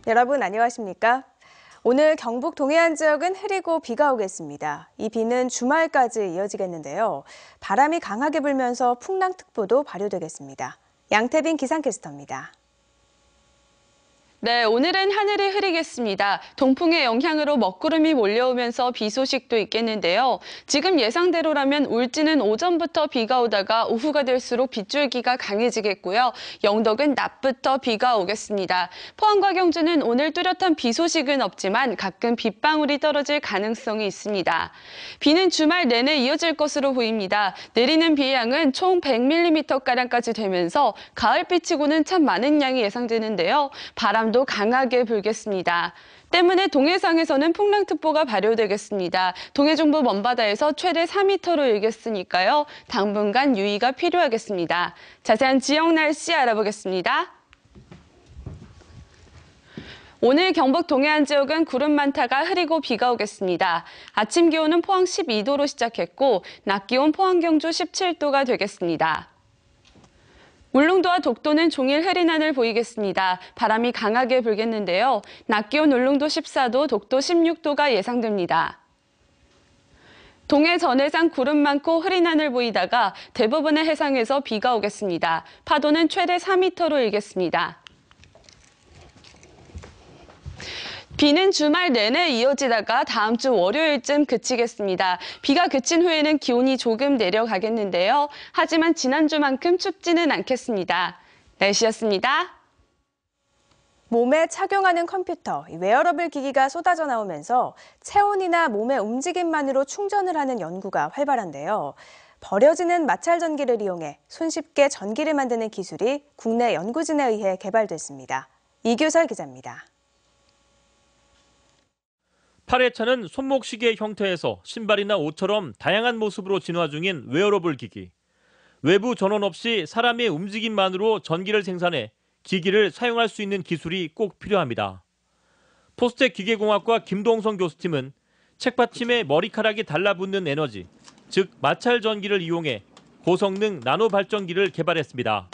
여러분 안녕하십니까? 오늘 경북 동해안 지역은 흐리고 비가 오겠습니다. 이 비는 주말까지 이어지겠는데요. 바람이 강하게 불면서 풍랑특보도 발효되겠습니다. 양태빈 기상캐스터입니다. 네, 오늘은 하늘이 흐리겠습니다. 동풍의 영향으로 먹구름이 몰려오면서 비 소식도 있겠는데요. 지금 예상대로라면 울진은 오전부터 비가 오다가 오후가 될수록 빗줄기가 강해지겠고요. 영덕은 낮부터 비가 오겠습니다. 포항과 경주는 오늘 뚜렷한 비 소식은 없지만 가끔 빗방울이 떨어질 가능성이 있습니다. 비는 주말 내내 이어질 것으로 보입니다. 내리는 비의 양은 총 100mm가량까지 되면서 가을비치고는 참 많은 양이 예상되는데요. 바람도 강하게 불겠습니다. 때문에 동해상에서는 풍랑특보가 발효되겠습니다. 동해중부 먼바다에서 최대 4m로 일겠으니까요. 당분간 유의가 필요하겠습니다. 자세한 지역 날씨 알아보겠습니다. 오늘 경북 동해안 지역은 구름 많다가 흐리고 비가 오겠습니다. 아침 기온은 포항 12도로 시작했고 낮 기온 포항 경주 17도가 되겠습니다. 울릉도와 독도는 종일 흐린 하늘 보이겠습니다. 바람이 강하게 불겠는데요. 낮 기온 울릉도 14도, 독도 16도가 예상됩니다. 동해 전해상 구름 많고 흐린 하늘 보이다가 대부분의 해상에서 비가 오겠습니다. 파도는 최대 4m로 일겠습니다. 비는 주말 내내 이어지다가 다음 주 월요일쯤 그치겠습니다. 비가 그친 후에는 기온이 조금 내려가겠는데요. 하지만 지난주만큼 춥지는 않겠습니다. 날씨였습니다. 몸에 착용하는 컴퓨터, 웨어러블 기기가 쏟아져 나오면서 체온이나 몸의 움직임만으로 충전을 하는 연구가 활발한데요. 버려지는 마찰 전기를 이용해 손쉽게 전기를 만드는 기술이 국내 연구진에 의해 개발됐습니다. 이규설 기자입니다. 팔에 차는 손목시계 형태에서 신발이나 옷처럼 다양한 모습으로 진화 중인 웨어러블 기기. 외부 전원 없이 사람의 움직임만으로 전기를 생산해 기기를 사용할 수 있는 기술이 꼭 필요합니다. 포스텍 기계공학과 김동성 교수팀은 책받침에 머리카락이 달라붙는 에너지, 즉 마찰 전기를 이용해 고성능 나노 발전기를 개발했습니다.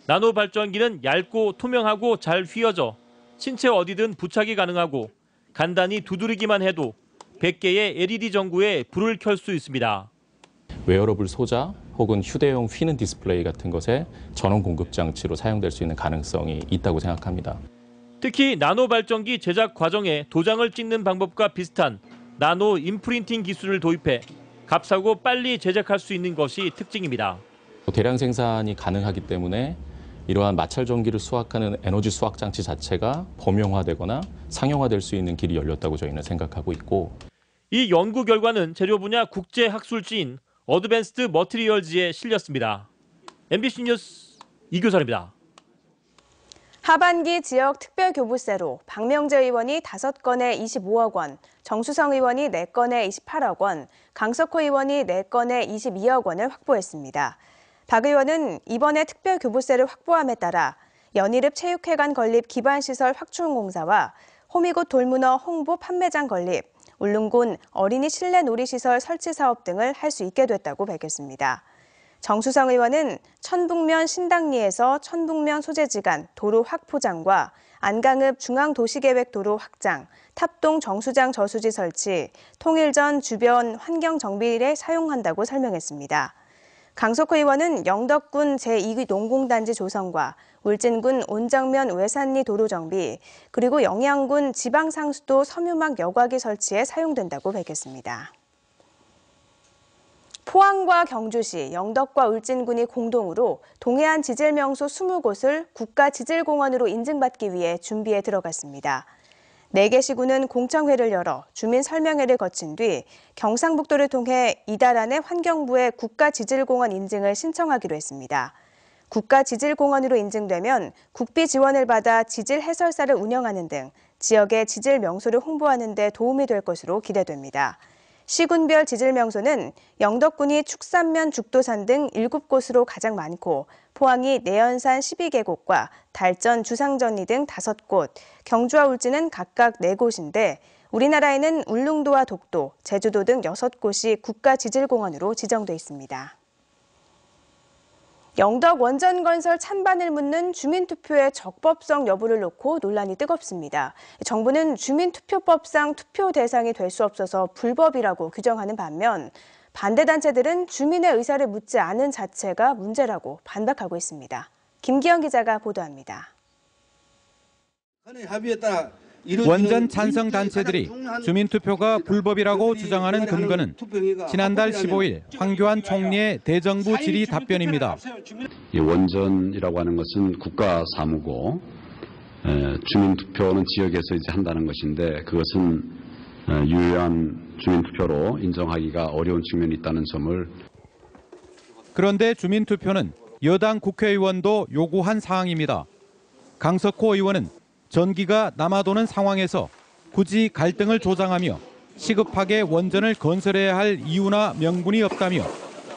나노 발전기는 얇고 투명하고 잘 휘어져 신체 어디든 부착이 가능하고 간단히 두드리기만 해도 100개의 LED 전구에 불을 켤 수 있습니다. 웨어러블 소자 혹은 휴대용 휘는 디스플레이 같은 것에 전원 공급 장치로 사용될 수 있는 가능성이 있다고 생각합니다. 특히 나노 발전기 제작 과정에 도장을 찍는 방법과 비슷한 나노 임프린팅 기술을 도입해 값싸고 빨리 제작할 수 있는 것이 특징입니다. 대량 생산이 가능하기 때문에 이러한 마찰 전기를 수확하는 에너지 수확 장치 자체가 범용화되거나 상용화될 수 있는 길이 열렸다고 저희는 생각하고 있고, 이 연구 결과는 재료 분야 국제 학술지인 어드밴스드 머티리얼즈에 실렸습니다. MBC 뉴스 이규설입니다. 하반기 지역 특별교부세로 박명재 의원이 5건에 25억 원, 정수성 의원이 4건에 28억 원, 강석호 의원이 4건에 22억 원을 확보했습니다. 박 의원은 이번에 특별교부세를 확보함에 따라 연희읍 체육회관 건립 기반시설 확충공사와 호미곶 돌문어 홍보 판매장 건립, 울릉군 어린이 실내 놀이시설 설치 사업 등을 할 수 있게 됐다고 밝혔습니다. 정수성 의원은 천북면 신당리에서 천북면 소재지 간 도로 확포장과 안강읍 중앙도시계획도로 확장, 탑동 정수장 저수지 설치, 통일전 주변 환경 정비에 사용한다고 설명했습니다. 강석호 의원은 영덕군 제2기 농공단지 조성과 울진군 온정면 외산리 도로 정비, 그리고 영양군 지방상수도 섬유막 여과기 설치에 사용된다고 밝혔습니다. 포항과 경주시, 영덕과 울진군이 공동으로 동해안 지질명소 20곳을 국가지질공원으로 인증받기 위해 준비에 들어갔습니다. 4개 시군은 공청회를 열어 주민 설명회를 거친 뒤 경상북도를 통해 이달 안에 환경부에 국가지질공원 인증을 신청하기로 했습니다. 국가지질공원으로 인증되면 국비 지원을 받아 지질 해설사를 운영하는 등 지역의 지질 명소를 홍보하는 데 도움이 될 것으로 기대됩니다. 시군별 지질 명소는 영덕군이 축산면 죽도산 등 7곳으로 가장 많고 포항이 내연산 12계곡과 달전 주상전리 등 5곳, 경주와 울진은 각각 4곳인데 우리나라에는 울릉도와 독도, 제주도 등 6곳이 국가지질공원으로 지정돼 있습니다. 영덕 원전건설 찬반을 묻는 주민투표의 적법성 여부를 놓고 논란이 뜨겁습니다. 정부는 주민투표법상 투표 대상이 될 수 없어서 불법이라고 규정하는 반면 반대단체들은 주민의 의사를 묻지 않은 자체가 문제라고 반박하고 있습니다. 김기영 기자가 보도합니다. 원전 찬성 단체들이 주민투표가 불법이라고 주장하는 근거는 지난달 15일 황교안 총리의 대정부 질의 답변입니다. 이 원전이라고 하는 것은 국가 사무고 주민투표는 지역에서 이제 한다는 것인데 그것은 유효한 주민투표로 인정하기가 어려운 측면이 있다는 점을. 그런데 주민투표는 여당 국회의원도 요구한 사항입니다. 강석호 의원은 전기가 남아도는 상황에서 굳이 갈등을 조장하며 시급하게 원전을 건설해야 할 이유나 명분이 없다며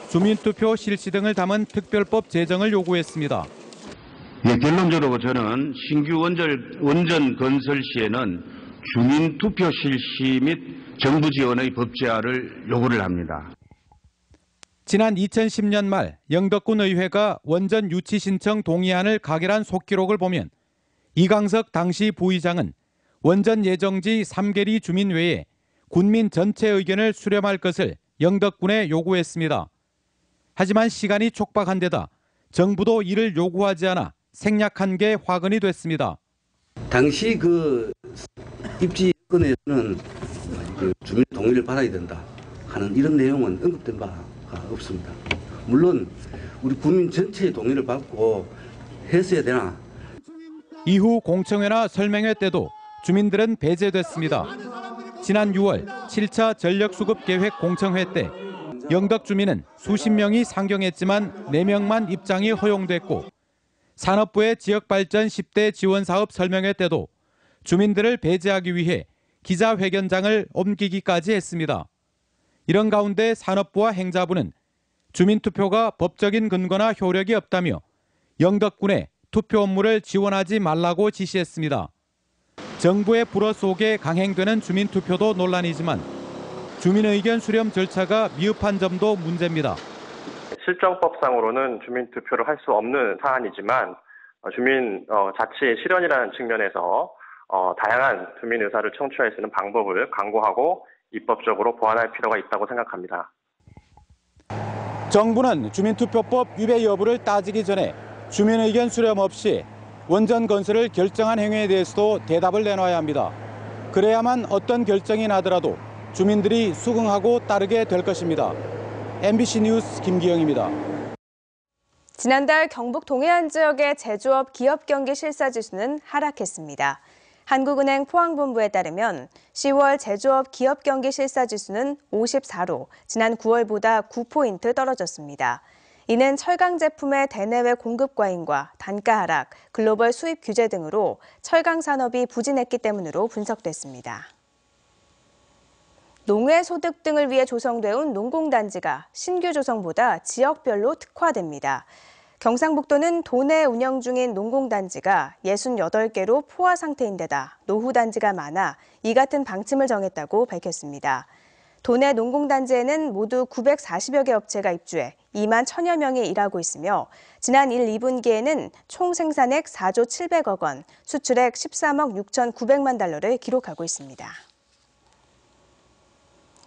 주민투표 실시 등을 담은 특별법 제정을 요구했습니다. 결론적으로 저는 신규 원전 건설 시에는 주민투표 실시 및 정부 지원의 법제화를 요구를 합니다. 지난 2010년 말 영덕군 의회가 원전 유치 신청 동의안을 가결한 속기록을 보면 이강석 당시 부의장은 원전 예정지 3계리 주민 외에 군민 전체 의견을 수렴할 것을 영덕군에 요구했습니다. 하지만 시간이 촉박한 데다 정부도 이를 요구하지 않아 생략한 게 화근이 됐습니다. 당시 그 입지 건에서는 주민 동의를 받아야 된다 하는 이런 내용은 언급된 바가 없습니다. 물론 우리 국민 전체의 동의를 받고 했어야 되나. 이후 공청회나 설명회 때도 주민들은 배제됐습니다. 지난 6월 7차 전력수급계획 공청회 때 영덕 주민은 수십 명이 상경했지만 4명만 입장이 허용됐고 산업부의 지역발전 10대 지원사업 설명회 때도 주민들을 배제하기 위해 기자회견장을 옮기기까지 했습니다. 이런 가운데 산업부와 행자부는 주민투표가 법적인 근거나 효력이 없다며 영덕군에 투표 업무를 지원하지 말라고 지시했습니다. 정부의 불어 속에 강행되는 주민투표도 논란이지만 주민의견 수렴 절차가 미흡한 점도 문제입니다. 실정법상으로는 주민투표를 할 수 없는 사안이지만 주민 자치의 실현이라는 측면에서 다양한 주민 의사를 청취할 수 있는 방법을 강구하고 입법적으로 보완할 필요가 있다고 생각합니다. 정부는 주민투표법 위배 여부를 따지기 전에 주민의견 수렴 없이 원전 건설을 결정한 행위에 대해서도 대답을 내놔야 합니다. 그래야만 어떤 결정이 나더라도 주민들이 수긍하고 따르게 될 것입니다. MBC 뉴스 김기영입니다. 지난달 경북 동해안 지역의 제조업 기업 경기 실사지수는 하락했습니다. 한국은행 포항본부에 따르면 10월 제조업 기업 경기 실사지수는 54로 지난 9월보다 9포인트 떨어졌습니다. 이는 철강 제품의 대내외 공급 과잉과 단가 하락, 글로벌 수입 규제 등으로 철강 산업이 부진했기 때문으로 분석됐습니다. 농해 소득 등을 위해 조성되온 농공단지가 신규 조성보다 지역별로 특화됩니다. 경상북도는 도내 운영 중인 농공단지가 68개로 포화 상태인데다 노후단지가 많아 이 같은 방침을 정했다고 밝혔습니다. 도내 농공단지에는 모두 940여 개 업체가 입주해 2만 1,000여 명이 일하고 있으며 지난 1, 2분기에는 총 생산액 4조 700억 원, 수출액 13억 6,900만 달러를 기록하고 있습니다.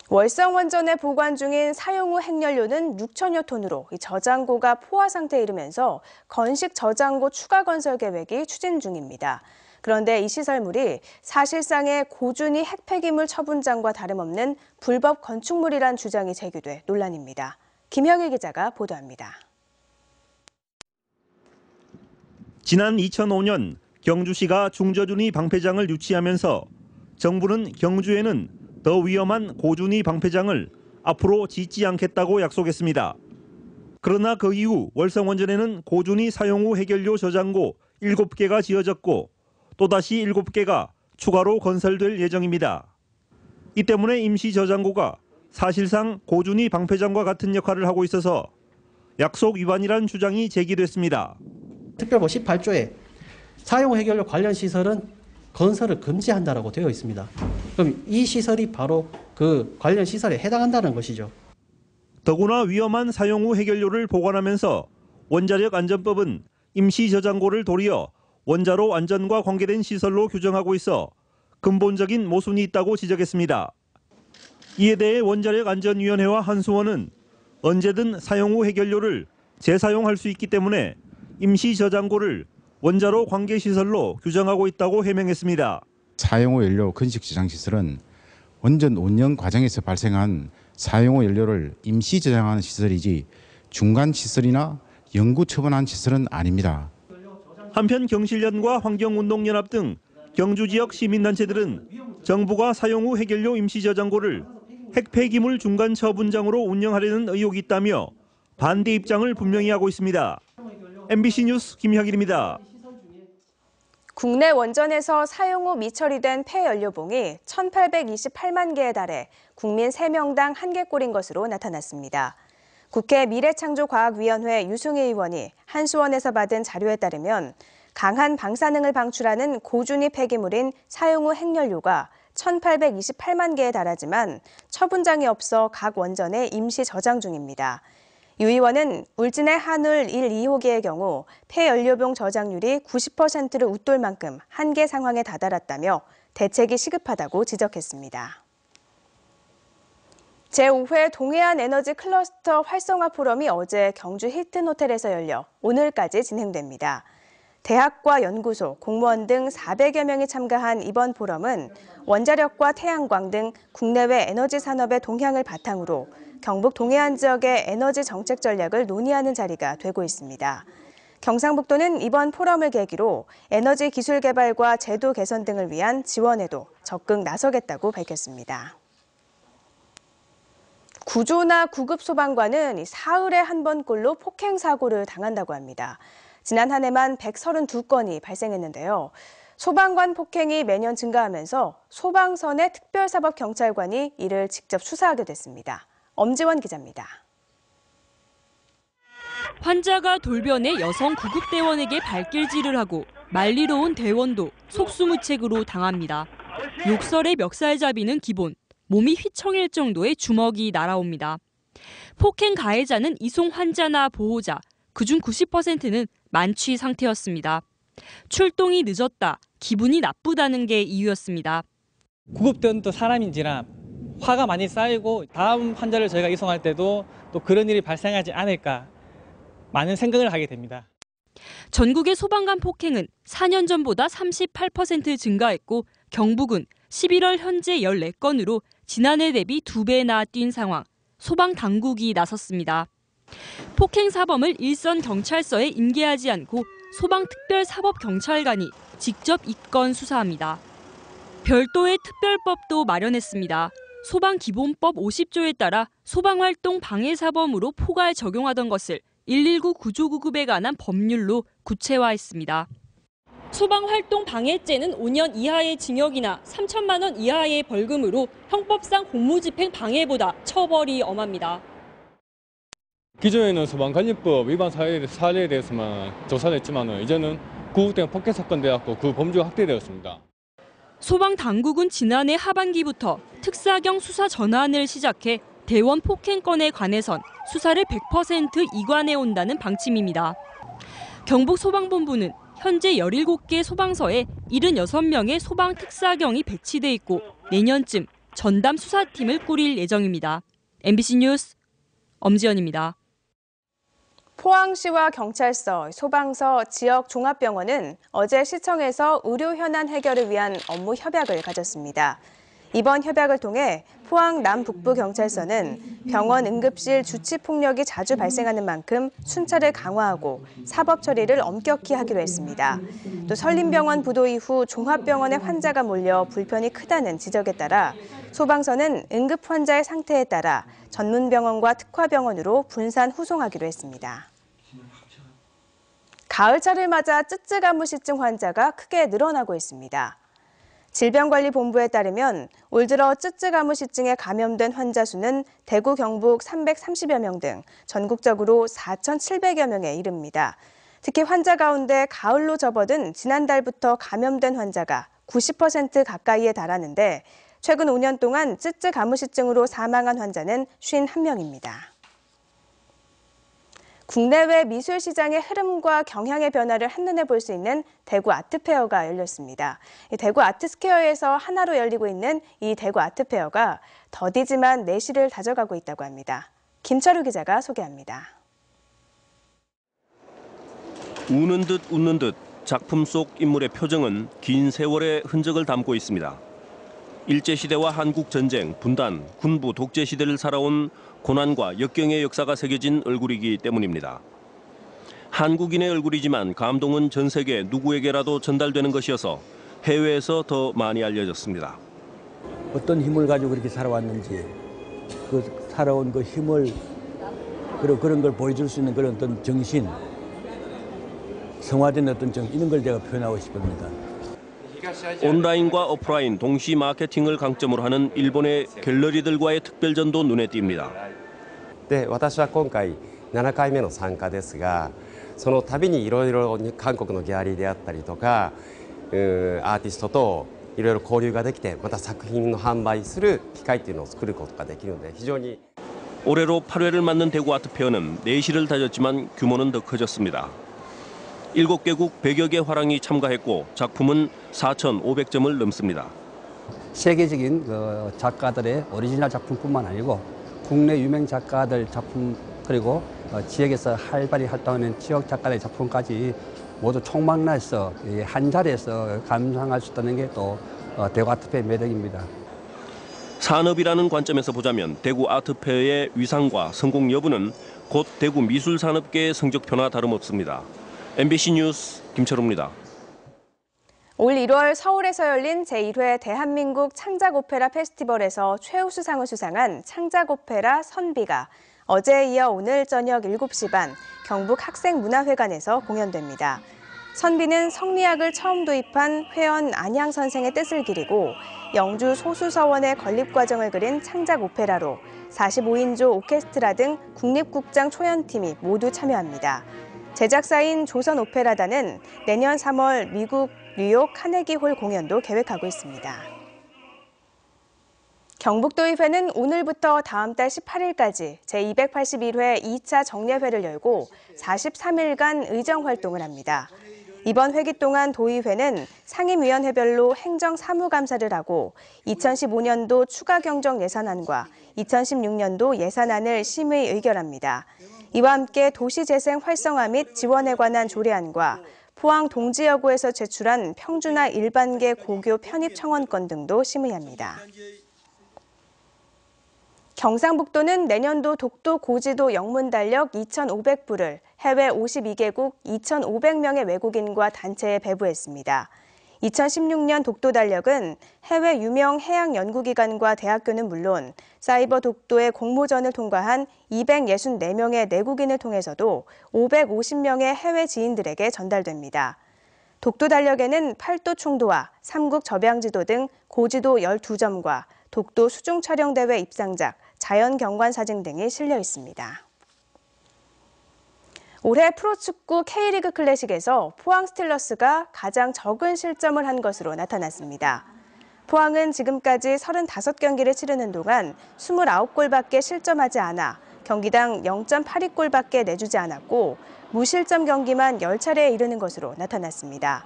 월성원전에 보관 중인 사용 후 핵연료는 6천여 톤으로 저장고가 포화 상태에 이르면서 건식 저장고 추가 건설 계획이 추진 중입니다. 그런데 이 시설물이 사실상의 고준위 핵폐기물 처분장과 다름없는 불법 건축물이란 주장이 제기돼 논란입니다. 김형일 기자가 보도합니다. 지난 2005년 경주시가 중저준위 방패장을 유치하면서 정부는 경주에는 더 위험한 고준위 방패장을 앞으로 짓지 않겠다고 약속했습니다. 그러나 그 이후 월성원전에는 고준위 사용 후 핵연료 저장고 7개가 지어졌고 또다시 7개가 추가로 건설될 예정입니다. 이 때문에 임시 저장고가 사실상 고준위 방패장과 같은 역할을 하고 있어서 약속 위반이라는 주장이 제기됐습니다. 특별법 18조에 사용 후 핵연료 관련 시설은 건설을 금지한다라고 되어 있습니다. 그럼 이 시설이 바로 그 관련 시설에 해당한다는 것이죠. 더구나 위험한 사용 후 핵연료를 보관하면서 원자력안전법은 임시저장고를 도리어 원자로 안전과 관계된 시설로 규정하고 있어 근본적인 모순이 있다고 지적했습니다. 이에 대해 원자력안전위원회와 한수원은 언제든 사용 후 해결료를 재사용할 수 있기 때문에 임시저장고를 원자로 관계시설로 규정하고 있다고 해명했습니다. 사용 후 연료 건식 저장 시설은 원전 운영 과정에서 발생한 사용 후 연료를 임시 저장하는 시설이지 중간 시설이나 영구 처분한 시설은 아닙니다. 한편 경실련과 환경운동연합 등 경주 지역 시민단체들은 정부가 사용 후 해결료 임시저장고를 핵폐기물 중간 처분장으로 운영하려는 의혹이 있다며 반대 입장을 분명히 하고 있습니다. MBC 뉴스 김혁일입니다. 국내 원전에서 사용 후 미처리된 폐연료봉이 1,828만 개에 달해 국민 3명당 1개꼴인 것으로 나타났습니다. 국회 미래창조과학위원회 유승희 의원이 한수원에서 받은 자료에 따르면 강한 방사능을 방출하는 고준위 폐기물인 사용 후 핵연료가 1,828만 개에 달하지만 처분장이 없어 각 원전에 임시 저장 중입니다. 유 의원은 울진의 한울 1, 2호기의 경우 폐연료봉 저장률이 90%를 웃돌 만큼 한계 상황에 다다랐다며 대책이 시급하다고 지적했습니다. 제5회 동해안 에너지 클러스터 활성화 포럼이 어제 경주 힐튼 호텔에서 열려 오늘까지 진행됩니다. 대학과 연구소, 공무원 등 400여 명이 참가한 이번 포럼은 원자력과 태양광 등 국내외 에너지 산업의 동향을 바탕으로 경북 동해안 지역의 에너지 정책 전략을 논의하는 자리가 되고 있습니다. 경상북도는 이번 포럼을 계기로 에너지 기술 개발과 제도 개선 등을 위한 지원에도 적극 나서겠다고 밝혔습니다. 구조나 구급 소방관은 사흘에 한 번꼴로 폭행 사고를 당한다고 합니다. 지난 한 해만 132건이 발생했는데요. 소방관 폭행이 매년 증가하면서 소방선의 특별사법경찰관이 이를 직접 수사하게 됐습니다. 엄지원 기자입니다. 환자가 돌변해 여성 구급대원에게 발길질을 하고 말리러 온 대원도 속수무책으로 당합니다. 욕설의 멱살잡이는 기본, 몸이 휘청일 정도의 주먹이 날아옵니다. 폭행 가해자는 이송 환자나 보호자, 그중 90%는 만취 상태였습니다. 출동이 늦었다, 기분이 나쁘다는 게 이유였습니다. 구급대원도 사람인지라 화가 많이 쌓이고 다음 환자를 저희가 이송할 때도 또 그런 일이 발생하지 않을까 많은 생각을 하게 됩니다. 전국의 소방관 폭행은 4년 전보다 38% 증가했고 경북은 11월 현재 14건으로 지난해 대비 2배나 뛴 상황, 소방당국이 나섰습니다. 폭행 사범을 일선 경찰서에 인계하지 않고 소방특별사법경찰관이 직접 입건 수사합니다. 별도의 특별법도 마련했습니다. 소방기본법 50조에 따라 소방활동 방해사범으로 포괄 적용하던 것을 119 구조구급에 관한 법률로 구체화했습니다. 소방활동 방해죄는 5년 이하의 징역이나 3천만 원 이하의 벌금으로 형법상 공무집행 방해보다 처벌이 엄합니다. 기존에는 소방관리법 위반 사례에 대해서만 조사를 했지만 이제는 구급대원 폭행 사건 되었고 그 범주가 확대되었습니다. 소방당국은 지난해 하반기부터 특사경 수사 전환을 시작해 대원 폭행건에 관해선 수사를 100% 이관해 온다는 방침입니다. 경북소방본부는 현재 17개 소방서에 76명의 소방특사경이 배치돼 있고 내년쯤 전담 수사팀을 꾸릴 예정입니다. MBC 뉴스 엄지연입니다. 포항시와 경찰서, 소방서, 지역 종합병원은 어제 시청에서 의료 현안 해결을 위한 업무 협약을 가졌습니다. 이번 협약을 통해 포항 남북부경찰서는 병원 응급실 주치 폭력이 자주 발생하는 만큼 순찰을 강화하고 사법 처리를 엄격히 하기로 했습니다. 또 설림병원 부도 이후 종합병원에 환자가 몰려 불편이 크다는 지적에 따라 소방서는 응급 환자의 상태에 따라 전문병원과 특화병원으로 분산 후송하기로 했습니다. 가을철을 맞아 쯔쯔가무시증 환자가 크게 늘어나고 있습니다. 질병관리본부에 따르면 올 들어 쯔쯔가무시증에 감염된 환자 수는 대구, 경북 330여 명 등 전국적으로 4,700여 명에 이릅니다. 특히 환자 가운데 가을로 접어든 지난달부터 감염된 환자가 90% 가까이에 달하는데 최근 5년 동안 쯔쯔가무시증으로 사망한 환자는 51명입니다. 국내외 미술 시장의 흐름과 경향의 변화를 한눈에 볼 수 있는 대구 아트페어가 열렸습니다. 대구 아트스퀘어에서 하나로 열리고 있는 이 대구 아트페어가 더디지만 내실을 다져가고 있다고 합니다. 김철우 기자가 소개합니다. 우는 듯 웃는 듯 작품 속 인물의 표정은 긴 세월의 흔적을 담고 있습니다. 일제시대와 한국전쟁, 분단, 군부 독재 시대를 살아온 고난과 역경의 역사가 새겨진 얼굴이기 때문입니다. 한국인의 얼굴이지만 감동은 전 세계 누구에게라도 전달되는 것이어서 해외에서 더 많이 알려졌습니다. 어떤 힘을 가지고 그렇게 살아왔는지, 그 살아온 그 힘을 그런 걸 보여줄 수 있는 그런 어떤 정신, 성화된 어떤 정신, 이런 걸 제가 표현하고 싶습니다. 온라인과 오프라인 동시 마케팅을 강점으로 하는 일본의 갤러리들과의 특별전도 눈에 띕니다. で、私は今回7回目の参加ですが、その度にいろいろ韓国のギャラリーであったりとか、アーティストといろいろ交流ができて、また作品の販売する機会というのを作ることができるので非常に 올해로 8회를 맞는 대구 아트페어는 내실을 다졌지만 규모는 더 커졌습니다. 7개국 100여 개 화랑이 참가했고 작품은 4,500점을 넘습니다. 세계적인 작가들의 오리지널 작품뿐만 아니고 국내 유명 작가들 작품 그리고 지역에서 활발히 활동하는 지역 작가들의 작품까지 모두 총망라해서 한 자리에서 감상할 수 있다는 게 또 대구 아트페어의 매력입니다. 산업이라는 관점에서 보자면 대구 아트페어의 위상과 성공 여부는 곧 대구 미술산업계의 성적표나 다름없습니다. MBC 뉴스 김철우입니다. 올 1월 서울에서 열린 제1회 대한민국 창작오페라 페스티벌에서 최우수상을 수상한 창작오페라 선비가 어제에 이어 오늘 저녁 7시 반 경북 학생문화회관에서 공연됩니다. 선비는 성리학을 처음 도입한 회원 안양 선생의 뜻을 기리고 영주 소수서원의 건립 과정을 그린 창작 오페라로 45인조 오케스트라 등 국립국장 초연팀이 모두 참여합니다. 제작사인 조선오페라단은 내년 3월 미국 뉴욕 카네기홀 공연도 계획하고 있습니다. 경북도의회는 오늘부터 다음 달 18일까지 제281회 2차 정례회를 열고 43일간 의정활동을 합니다. 이번 회기 동안 도의회는 상임위원회별로 행정사무감사를 하고 2015년도 추가경정 예산안과 2016년도 예산안을 심의 의결합니다. 이와 함께 도시재생 활성화 및 지원에 관한 조례안과 포항 동지여고에서 제출한 평준화 일반계 고교 편입 청원권 등도 심의합니다. 경상북도는 내년도 독도 고지도 영문 달력 2,500부를 해외 52개국 2,500명의 외국인과 단체에 배부했습니다. 2016년 독도 달력은 해외 유명 해양 연구기관과 대학교는 물론 사이버 독도의 공모전을 통과한 264명의 내국인을 통해서도 550명의 해외 지인들에게 전달됩니다. 독도 달력에는 팔도 충도와 삼국 접양지도 등 고지도 12점과 독도 수중 촬영대회 입상작, 자연 경관 사진 등이 실려 있습니다. 올해 프로축구 K리그 클래식에서 포항 스틸러스가 가장 적은 실점을 한 것으로 나타났습니다. 포항은 지금까지 35경기를 치르는 동안 29골밖에 실점하지 않아 경기당 0.82골밖에 내주지 않았고 무실점 경기만 10차례에 이르는 것으로 나타났습니다.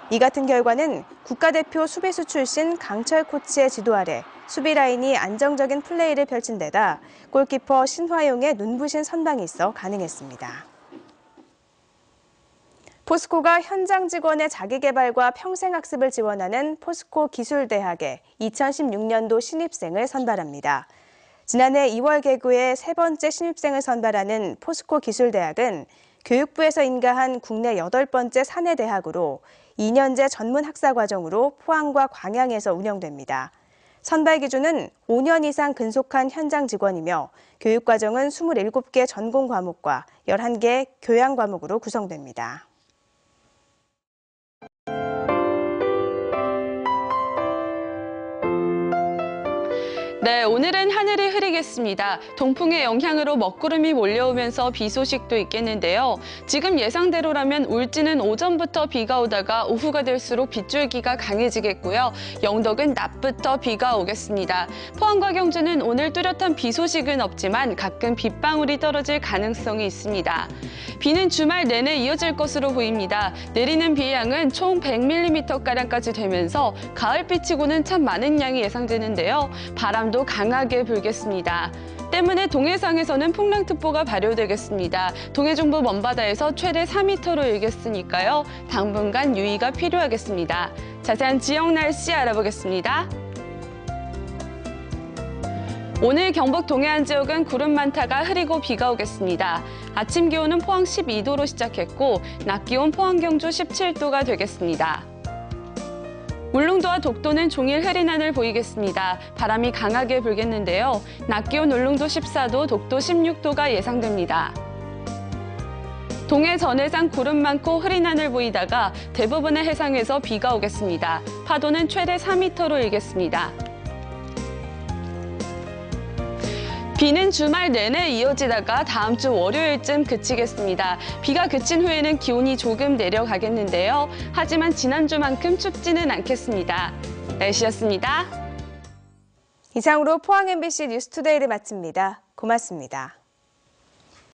이 같은 결과는 국가대표 수비수 출신 강철 코치의 지도 아래 수비 라인이 안정적인 플레이를 펼친 데다 골키퍼 신화용의 눈부신 선방이 있어 가능했습니다. 포스코가 현장 직원의 자기개발과 평생학습을 지원하는 포스코 기술대학에 2016년도 신입생을 선발합니다. 지난해 2월 개교해 세 번째 신입생을 선발하는 포스코 기술대학은 교육부에서 인가한 국내 8번째 사내 대학으로 2년제 전문 학사 과정으로 포항과 광양에서 운영됩니다. 선발 기준은 5년 이상 근속한 현장 직원이며 교육 과정은 27개 전공 과목과 11개 교양 과목으로 구성됩니다. 네, 오늘은 하늘이 흐리겠습니다. 동풍의 영향으로 먹구름이 몰려오면서 비 소식도 있겠는데요. 지금 예상대로라면 울진은 오전부터 비가 오다가 오후가 될수록 빗줄기가 강해지겠고요. 영덕은 낮부터 비가 오겠습니다. 포항과 경주는 오늘 뚜렷한 비 소식은 없지만 가끔 빗방울이 떨어질 가능성이 있습니다. 비는 주말 내내 이어질 것으로 보입니다. 내리는 비의 양은 총 100mm가량까지 되면서 가을비치고는 참 많은 양이 예상되는데요. 바람도 강하게 불겠습니다. 때문에 동해상에서는 풍랑특보가 발효되겠습니다. 동해중부 먼바다에서 최대 4m로 일겠으니까요. 당분간 유의가 필요하겠습니다. 자세한 지역 날씨 알아보겠습니다. 오늘 경북 동해안 지역은 구름 많다가 흐리고 비가 오겠습니다. 아침 기온은 포항 12도로 시작했고 낮 기온 포항 경주 17도가 되겠습니다. 울릉도와 독도는 종일 흐린 하늘 보이겠습니다. 바람이 강하게 불겠는데요. 낮 기온 울릉도 14도, 독도 16도가 예상됩니다. 동해 전해상 구름 많고 흐린 하늘 보이다가 대부분의 해상에서 비가 오겠습니다. 파도는 최대 4m로 일겠습니다. 비는 주말 내내 이어지다가 다음 주 월요일쯤 그치겠습니다. 비가 그친 후에는 기온이 조금 내려가겠는데요. 하지만 지난주만큼 춥지는 않겠습니다. 날씨였습니다. 이상으로 포항 MBC 뉴스투데이를 마칩니다. 고맙습니다.